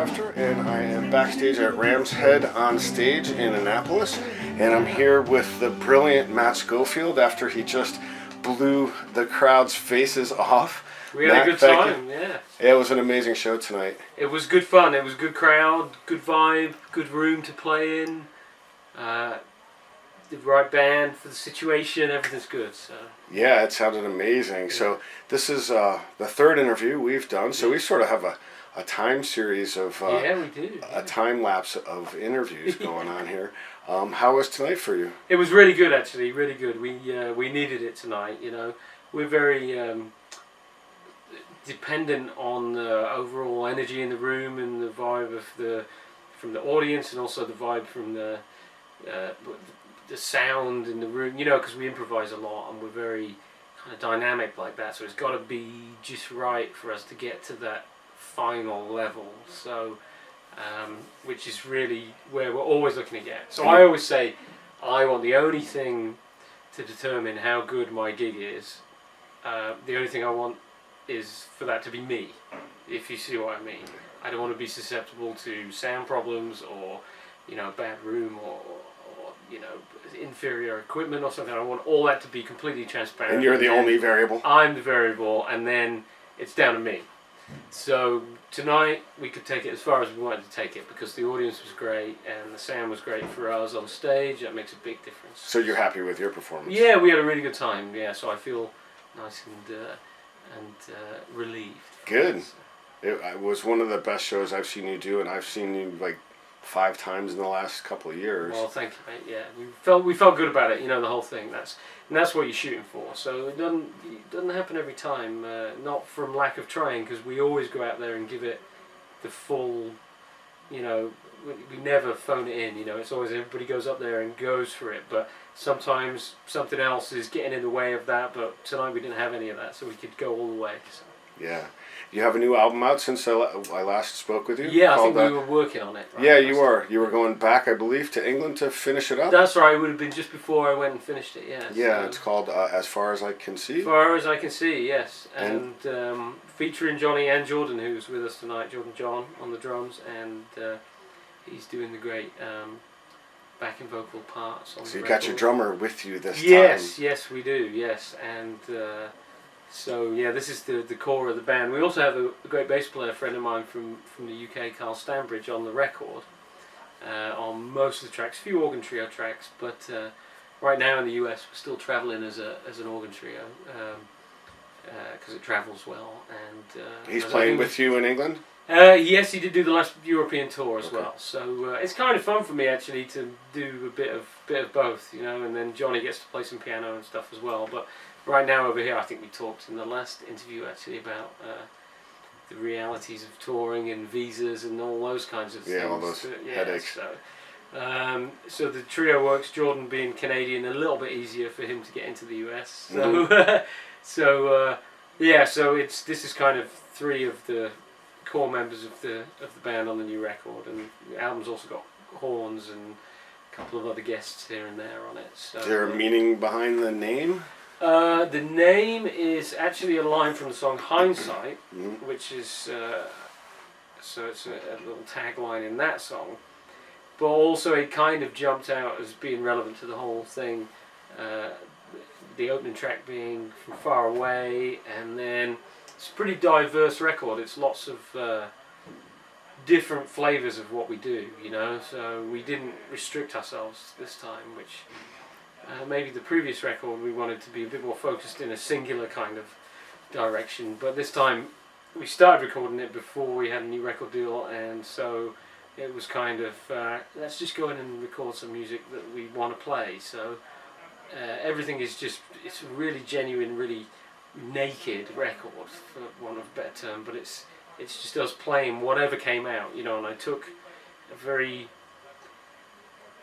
Tefter, and I am backstage at Ram's Head on stage in Annapolis, and I'm here with the brilliant Matt Schofield after he just blew the crowd's faces off. We had a good time, yeah. It was an amazing show tonight. It was good fun. It was a good crowd, good vibe, good room to play in. The right band for the situation, everything's good. So yeah, it sounded amazing. Yeah. So this is the third interview we've done. So we sort of have a time series of yeah, we do. A time lapse of interviews going on here. How was tonight for you? It was really good, actually, really good. We needed it tonight. You know, we're very dependent on the overall energy in the room and the vibe of from the audience, and also the vibe from the sound in the room, you know, because we improvise a lot and we're very kind of dynamic like that, so it's got to be just right for us to get to that final level, so which is really where we're always looking to get. So I always say I want the only thing to determine how good my gig is, the only thing I want is for that to be me, if you see what I mean. I don't want to be susceptible to sound problems or, you know, a bad room or you know, inferior equipment or something. I want all that to be completely transparent. And you're the only variable? I'm the variable, and then it's down to me. So tonight we could take it as far as we wanted to take it, because the audience was great and the sound was great for us on stage. That makes a big difference. So you're happy with your performance? Yeah, we had a really good time. Yeah, so I feel nice and relieved. Good. It was one of the best shows I've seen you do, and I've seen you like 5 times in the last couple of years. Well, thank you, mate. Yeah, we felt good about it. You know, the whole thing. That's what you're shooting for. So it doesn't happen every time. Not from lack of trying, because we always go out there and give it the full. You know, we never phone it in. You know, it's always everybody goes up there and goes for it. But sometimes something else is getting in the way of that. But tonight we didn't have any of that, so we could go all the way. So. Yeah. You have a new album out since I last spoke with you? Yeah, I think we were working on it. Right? Yeah, you were. You were going back, I believe, to England to finish it up? That's right. It would have been just before I went and finished it, yeah. Yeah, so it's called As Far As I Can See? As Far As I Can See, yes. And featuring Johnny and Jordan, who's with us tonight, Jordan John on the drums, and he's doing the great backing vocal parts on the record. So you got your drummer with you this time? Yes, we do, yes. And so yeah, this is the core of the band. We also have a great bass player, a friend of mine from the UK, Carl Stanbridge, on the record, on most of the tracks, few organ trio tracks, but right now in the US we're still travelling as an organ trio, because it travels well. And he's playing with you in England? Yes, he did do the last European tour as well. So it's kind of fun for me actually to do a bit of both, you know, and then Johnny gets to play some piano and stuff as well. But right now over here, I think we talked in the last interview actually about the realities of touring and visas and all those kinds of things. Yeah, all those headaches. So the trio works. Jordan being Canadian, a little bit easier for him to get into the US. So so this is kind of 3 of the core members of the band on the new record, and the album's also got horns and a couple of other guests here and there on it. So, is there a meaning behind the name? The name is actually a line from the song Hindsight, which is so it's a little tagline in that song, but also it kind of jumped out as being relevant to the whole thing, the opening track being From Far Away, and then it's a pretty diverse record. It's lots of different flavours of what we do, you know, so we didn't restrict ourselves this time, which maybe the previous record we wanted to be a bit more focused in a singular kind of direction, but this time we started recording it before we had a new record deal, and so it was kind of let's just go in and record some music that we want to play. So everything is just, it's a really genuine, really naked record, for want of a better term, but it's just us playing whatever came out, you know, and I took a very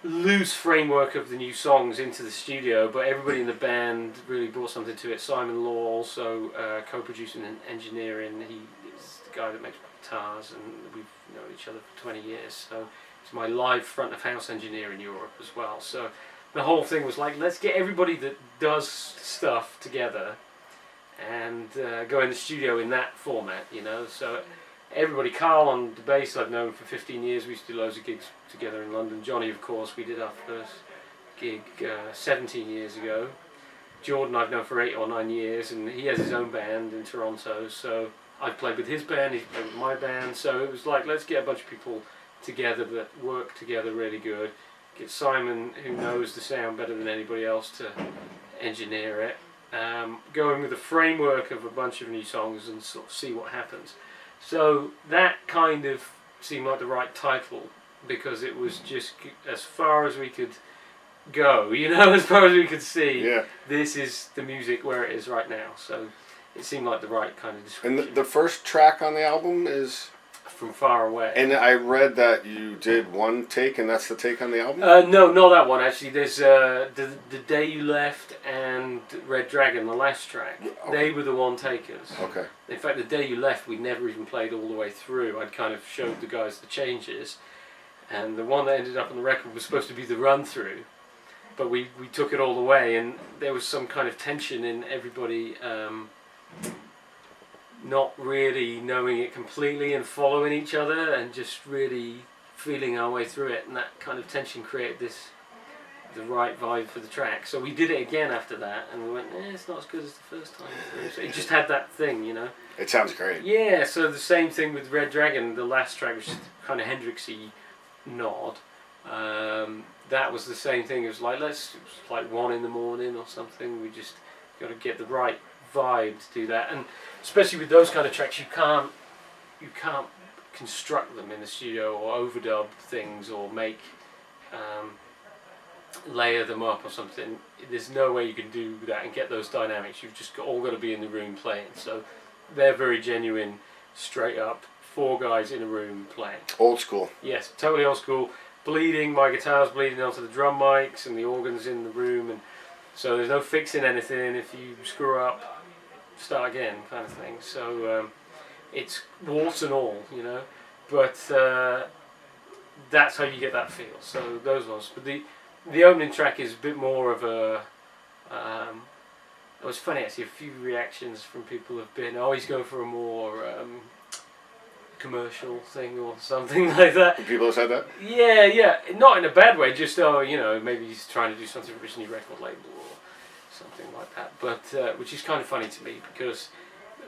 loose framework of the new songs into the studio, but everybody in the band really brought something to it. Simon Law also co-producing and engineering. He is the guy that makes guitars, and we've known each other for 20 years, so he's my live front of house engineer in Europe as well. So the whole thing was like, let's get everybody that does stuff together and go in the studio in that format, you know. So everybody. Carl on the bass, I've known for 15 years. We used to do loads of gigs together in London. Johnny, of course, we did our first gig 17 years ago. Jordan I've known for 8 or 9 years, and he has his own band in Toronto, so I've played with his band, he's played with my band, so it was like, let's get a bunch of people together that work together really good. Get Simon, who knows the sound better than anybody else, to engineer it. Go in with a framework of a bunch of new songs and sort of see what happens. So that kind of seemed like the right title, because it was just as far as we could go, you know, as far as we could see. Yeah. This is the music where it is right now. So it seemed like the right kind of description. And the first track on the album is From Far Away. And I read that you did one take, and that's the take on the album? No, not that one actually. There's the Day You Left and Red Dragon, the last track. Okay. They were the one takers. Okay. In fact, The Day You Left we never even played all the way through. I'd kind of showed the guys the changes, and the one that ended up on the record was supposed to be the run through, but we took it all the way, and there was some kind of tension in everybody not really knowing it completely and following each other and just really feeling our way through it, and that kind of tension created the right vibe for the track. So we did it again after that, and we went, it's not as good as the first time through. So it just had that thing, you know. It sounds great. Yeah, so the same thing with Red Dragon, the last track, which is kind of Hendrixy nod. That was the same thing. It was like, it was like 1 in the morning or something. We just got to get the right vibe to do that, and especially with those kind of tracks, you can't construct them in the studio or overdub things or make layer them up or something. There's no way you can do that and get those dynamics. You've just all got to be in the room playing. So they're very genuine, straight up 4 guys in a room playing. Old school. Yes, totally old school. Bleeding, my guitar's bleeding onto the drum mics and the organ's in the room, and so there's no fixing anything. If you screw up, start again, kind of thing. So it's warts and all, you know. But that's how you get that feel. So those ones. But the opening track is a bit more of a. It was funny actually. A few reactions from people have been, "Oh, he's going for a more commercial thing or something like that." People have said that? Yeah, not in a bad way. Just maybe he's trying to do something for his new record label or something like that. But which is kind of funny to me, because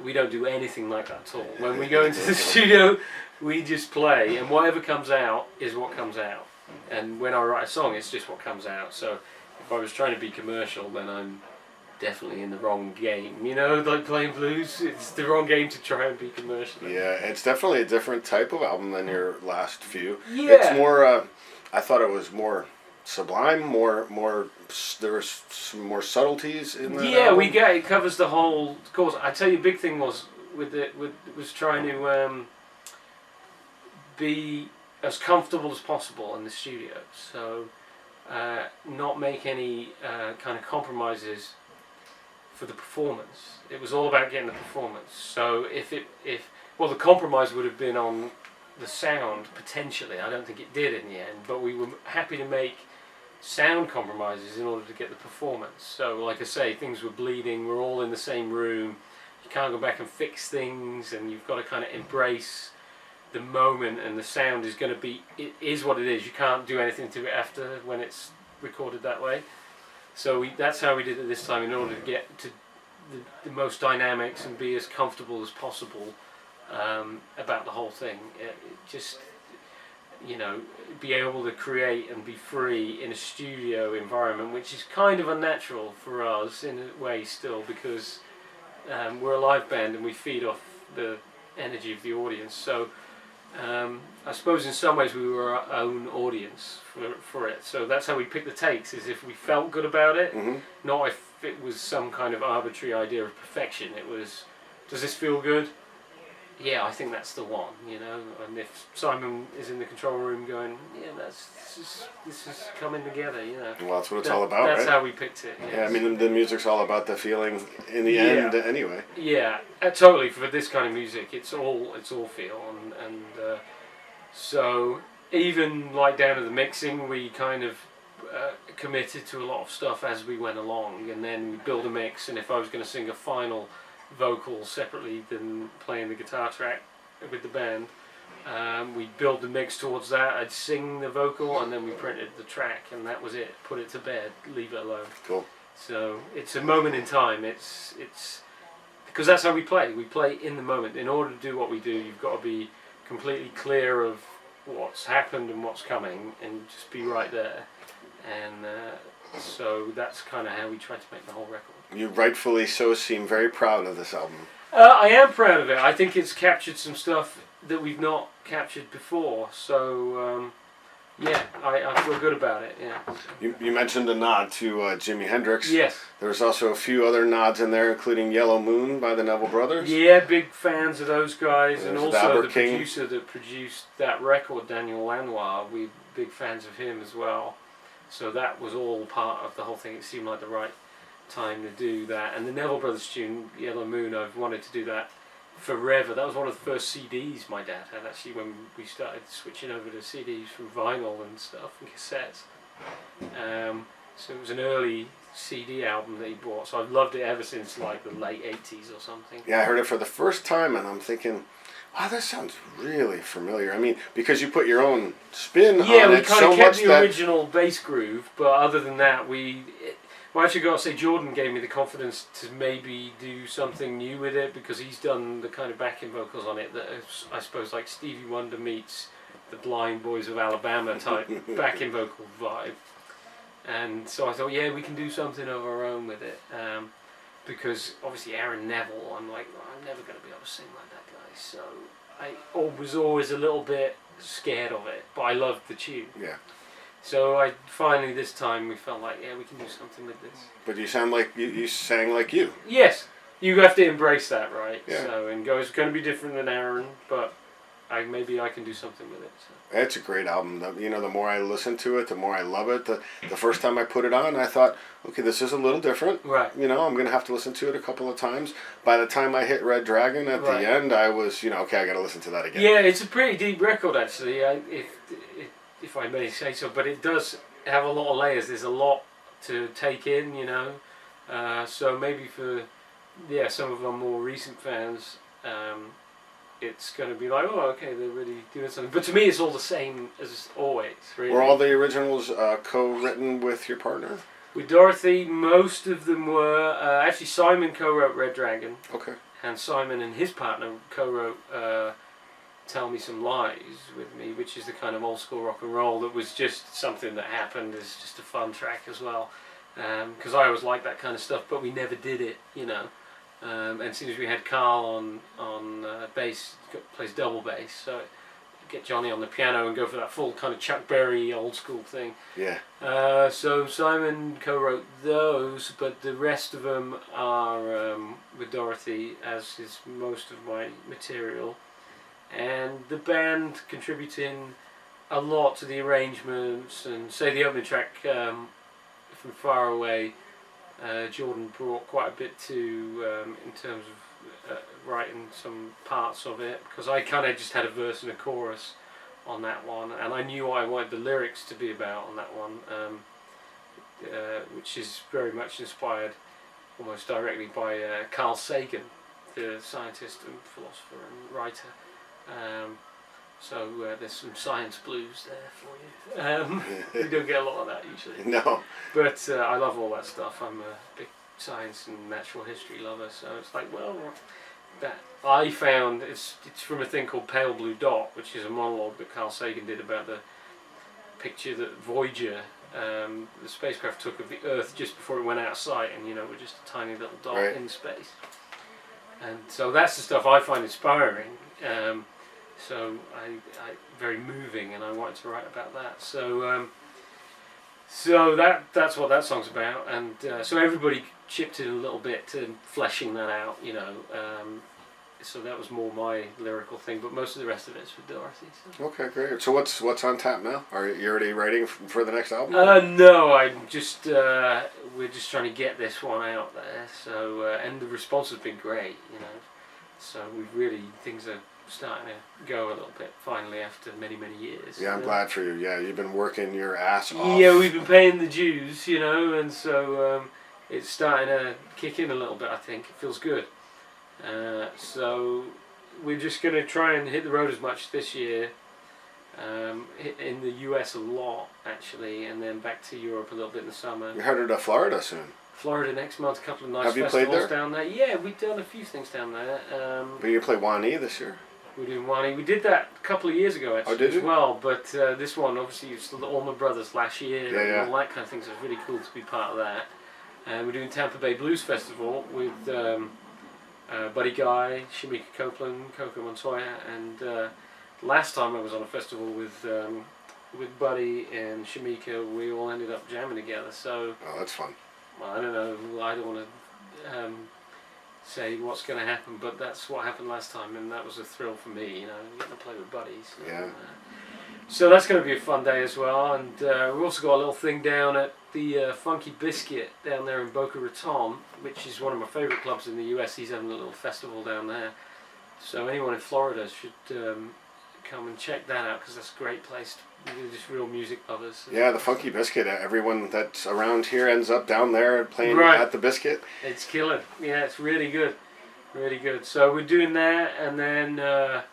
we don't do anything like that at all. When we go into the studio, we just play, and whatever comes out is what comes out. And when I write a song, it's just what comes out. So if I was trying to be commercial, then I'm definitely in the wrong game, you know, like playing blues. It's the wrong game to try and be commercial. Yeah, it's definitely a different type of album than your last few. Yeah. It's more, I thought it was more sublime, there was some more subtleties in that album. It covers the whole course. I tell you, a big thing was was trying to be as comfortable as possible in the studio. So not make any kind of compromises for the performance. It was all about getting the performance. So the compromise would have been on the sound potentially. I don't think it did in the end, but we were happy to make sound compromises in order to get the performance. So like I say, things were bleeding, we're all in the same room, you can't go back and fix things, and you've got to kind of embrace the moment, and the sound is going to be, it is what it is. You can't do anything to it after when it's recorded that way. So that's how we did it this time, in order to get to the most dynamics and be as comfortable as possible about the whole thing. It just, be able to create and be free in a studio environment, which is kind of unnatural for us in a way still, because we're a live band and we feed off the energy of the audience. So I suppose in some ways we were our own audience for it. So that's how we picked the takes, is if we felt good about it, not if it was some kind of arbitrary idea of perfection. It was, does this feel good? Yeah, I think that's the one, and if Simon is in the control room going, yeah, this is coming together, Well, that's what it's all about, that's right? how we picked it. Yes. Yeah, I mean, the music's all about the feeling in the end anyway. Yeah, totally. For this kind of music, it's all feel, and so even like down to the mixing, we kind of committed to a lot of stuff as we went along, and then we build a mix, and if I was going to sing a final vocal separately than playing the guitar track, with the band. We'd build the mix towards that. I'd sing the vocal, and then we printed the track, and that was it. Put it to bed, leave it alone. Cool. So it's a moment in time. It's because that's how we play. We play in the moment. In order to do what we do, you've got to be completely clear of what's happened and what's coming, and just be right there. And so that's kind of how we try to make the whole record. You rightfully so seem very proud of this album. I am proud of it. I think it's captured some stuff that we've not captured before. So yeah, I feel good about it. Yeah. You mentioned a nod to Jimi Hendrix. Yes. There's also a few other nods in there, including Yellow Moon by the Neville Brothers. Yeah, big fans of those guys, and There's also Dabber the King. producer that produced that record, Daniel Lanois. We're big fans of him as well. So that was all part of the whole thing. It seemed like the right time to do that. And the Neville Brothers tune, Yellow Moon, I've wanted to do that forever. That was one of the first CDs my dad had, actually, when we started switching over to CDs from vinyl and stuff, and cassettes. So it was an early CD album that he bought, so I've loved it ever since like the late 80s or something. Yeah, I heard it for the first time, and I'm thinking, wow, this sounds really familiar. I mean, because you put your own spin on Yeah, we it kind so of kept much the that... original bass groove, but other than that, well, actually, got to say, Jordan gave me the confidence to maybe do something new with it, because he's done the kind of backing vocals on it that is, I suppose, like Stevie Wonder meets the Blind Boys of Alabama type backing vocal vibe. And so I thought, yeah, we can do something of our own with it, because obviously Aaron Neville, I'm like, well, I'm never going to be able to sing like that guy, so I was always a little bit scared of it, but I loved the tune. Yeah. So I finally, this time, we felt like, yeah, we can do something with this. But you sound like you sang like you. Yes, you have to embrace that, right? Yeah. So, and go, it's going to be different than Aaron, but maybe I can do something with it. So. It's a great album. The more I listen to it, the more I love it. The first time I put it on, I thought, okay, this is a little different. Right. I'm going to have to listen to it a couple of times. By the time I hit Red Dragon at the end, I was, okay, I got to listen to that again. Yeah, it's a pretty deep record, actually, if I may say so. But it does have a lot of layers. There's a lot to take in, So maybe for, some of our more recent fans, it's going to be like, oh, okay, they're really doing something. But to me, it's all the same as always, really. Were all the originals co-written with your partner? With Dorothy, most of them were. Actually, Simon co-wrote Red Dragon. Okay. And Simon and his partner co-wrote Tell Me Some Lies with me, which is the kind of old school rock and roll that was just something that happened as just a fun track as well. Because I always liked that kind of stuff, but we never did it, And as soon as we had Carl on bass, plays double bass, so get Johnny on the piano and go for that full kind of Chuck Berry old school thing. Yeah. So Simon co-wrote those, but the rest of them are with Dorothy, as is most of my material. And the band contributing a lot to the arrangements, and say the opening track, From Far Away, Jordan brought quite a bit to in terms of writing some parts of it, because I kind of just had a verse and a chorus on that one, and I knew what I wanted the lyrics to be about on that one, which is very much inspired almost directly by Carl Sagan, the scientist and philosopher and writer. So there's some science blues there for you. We don't get a lot of that usually. No. But I love all that stuff. I'm a big science and natural history lover, so it's like, well, that I found it's from a thing called Pale Blue Dot, which is a monologue that Carl Sagan did about the picture that Voyager, the spacecraft, took of the Earth just before it went out of sight, and we're just a tiny little dot in space. And so that's the stuff I find inspiring. So I very moving, and I wanted to write about that. So that's what that song's about, and so everybody chipped in a little bit to fleshing that out, So that was more my lyrical thing, but most of the rest of it's with Dorothy. So. Okay, great. So what's on tap now? Are you already writing for the next album? No, I'm just we're just trying to get this one out there. So and the response has been great, So things are starting to go a little bit finally after many years. Yeah, I'm glad for you. Yeah, you've been working your ass off. Yeah, we've been paying the dues, and so it's starting to kick in a little bit. I think it feels good. So we're just going to try and hit the road as much this year. In the US a lot actually, and then back to Europe a little bit in the summer. You're headed to Florida soon. Florida next month, a couple of nice Have you festivals played there? down there. Yeah, we've done a few things down there. But you play Wani this year? We're doing Wani. We did that a couple of years ago actually did you? as well, but this one obviously it's the Allman Brothers last year Yeah, and all that kind of thing, so it's really cool to be part of that. We're doing Tampa Bay Blues Festival with Buddy Guy, Shamika Copeland, Coco Montoya, and last time I was on a festival with Buddy and Shamika, we all ended up jamming together. So that's fun. well, I don't know. I don't want to say what's going to happen, but that's what happened last time, and that was a thrill for me. You know, getting to play with buddies. Yeah. So that's going to be a fun day as well, and we've also got a little thing down at the Funky Biscuit down there in Boca Raton, which is one of my favourite clubs in the US. He's having a little festival down there, so anyone in Florida should come and check that out because that's a great place. They're just real music lovers. Yeah, the Funky Biscuit. Everyone that's around here ends up down there playing Right. at the Biscuit. It's killer. Yeah, it's really good, really good. So we're doing that, and then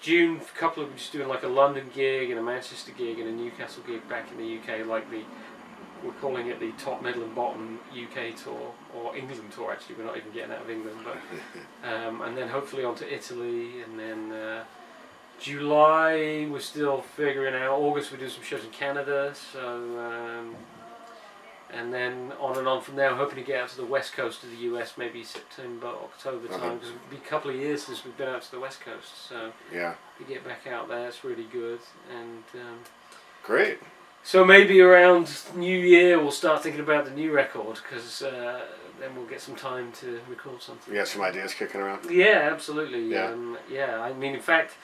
June, we're just doing like a London gig and a Manchester gig and a Newcastle gig back in the UK, like we're calling it the top, middle and bottom UK tour, or England tour actually, we're not even getting out of England, but and then hopefully on to Italy, and then July we're still figuring out, August we do some shows in Canada, so and then on and on from there, I'm hoping to get out to the west coast of the US, maybe September, October time, because it'll be a couple of years since we've been out to the west coast, so Yeah. we get back out there, it's really good, and Great. so maybe around New Year we'll start thinking about the new record, because then we'll get some time to record something. You have some ideas kicking around? Yeah, absolutely. Yeah. Yeah, I mean, in fact,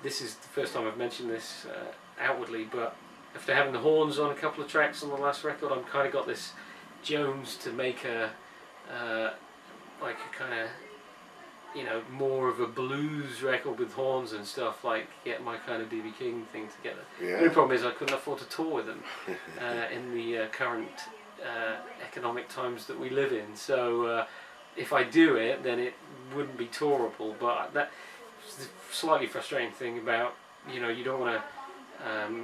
this is the first time I've mentioned this outwardly, but after having the horns on a couple of tracks on the last record, I've kind of got this Jones to make a like a kind of, you know, more of a blues record with horns and stuff, like get my kind of B.B. King thing together. The only Yeah. problem is I couldn't afford to tour with them in the current economic times that we live in. So if I do it, then it wouldn't be tourable. But that's the slightly frustrating thing about, you know, you don't want to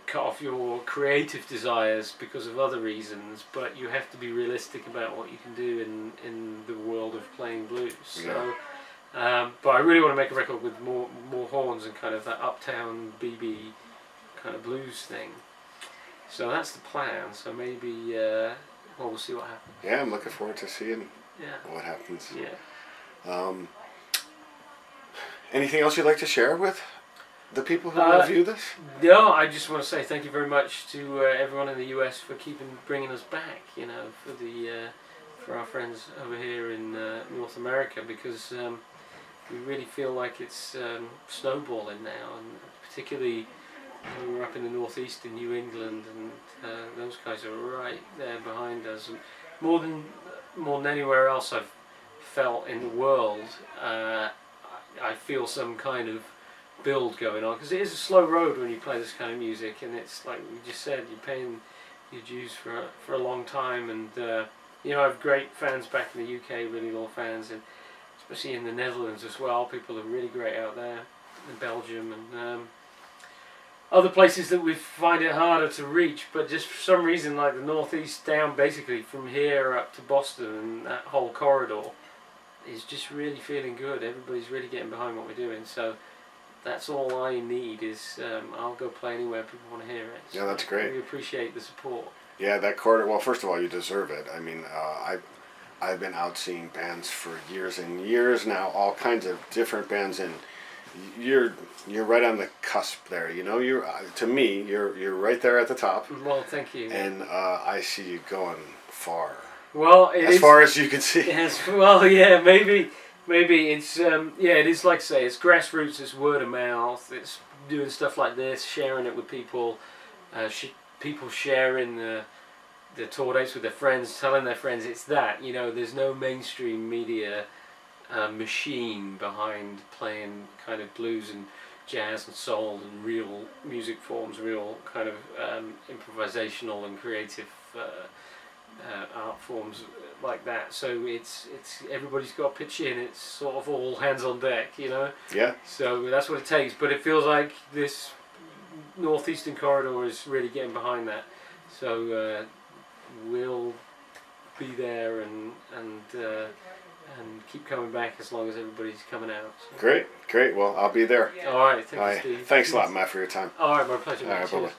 cut off your creative desires because of other reasons, but you have to be realistic about what you can do in the world of playing blues. So, but I really want to make a record with more horns and kind of that uptown BB kind of blues thing. So that's the plan. So maybe well, we'll see what happens. Yeah, I'm looking forward to seeing Yeah. what happens. Yeah. Anything else you'd like to share with the people who will view this? No, I just want to say thank you very much to everyone in the US for bringing us back. You know, for our friends over here in North America, because we really feel like it's snowballing now, and particularly we're up in the northeast in New England, and those guys are right there behind us. And more than anywhere else I've felt in the world, I feel some kind of build going on, because it is a slow road when you play this kind of music, and it's like we just said, you're paying your dues for a long time, and you know, I have great fans back in the UK, really loyal fans, and especially in the Netherlands as well. People are really great out there, in Belgium and other places that we find it harder to reach, but just for some reason, like the northeast down basically from here up to Boston and that whole corridor is just really feeling good. Everybody's really getting behind what we're doing, so that's all I need is I'll go play anywhere people want to hear it. So Yeah, that's great. We appreciate the support. Yeah, that corridor. Well, first of all, you deserve it. I mean, I've been out seeing bands for years and years now, all kinds of different bands, and you're right on the cusp there. You know, to me, you're right there at the top. Well, thank you. And I see you going far. Well, as far as you can see. Yes. Well, yeah, maybe it's it is, like I say, it's grassroots, it's word of mouth, it's doing stuff like this, sharing it with people, people sharing the tour dates with their friends, telling their friends. It's that, you know, there's no mainstream media machine behind playing kind of blues and jazz and soul and real music forms, real kind of improvisational and creative art forms like that. So it's everybody's got to pitch in. It's sort of all hands on deck, you know. Yeah. So that's what it takes. But it feels like this northeastern corridor is really getting behind that. So we'll be there and keep coming back as long as everybody's coming out. So. Great. Well, I'll be there. All right. All right. Thank you, Steve. Thanks a lot, Matt, for your time. All right. My pleasure. All right. Cheers. Bye-bye.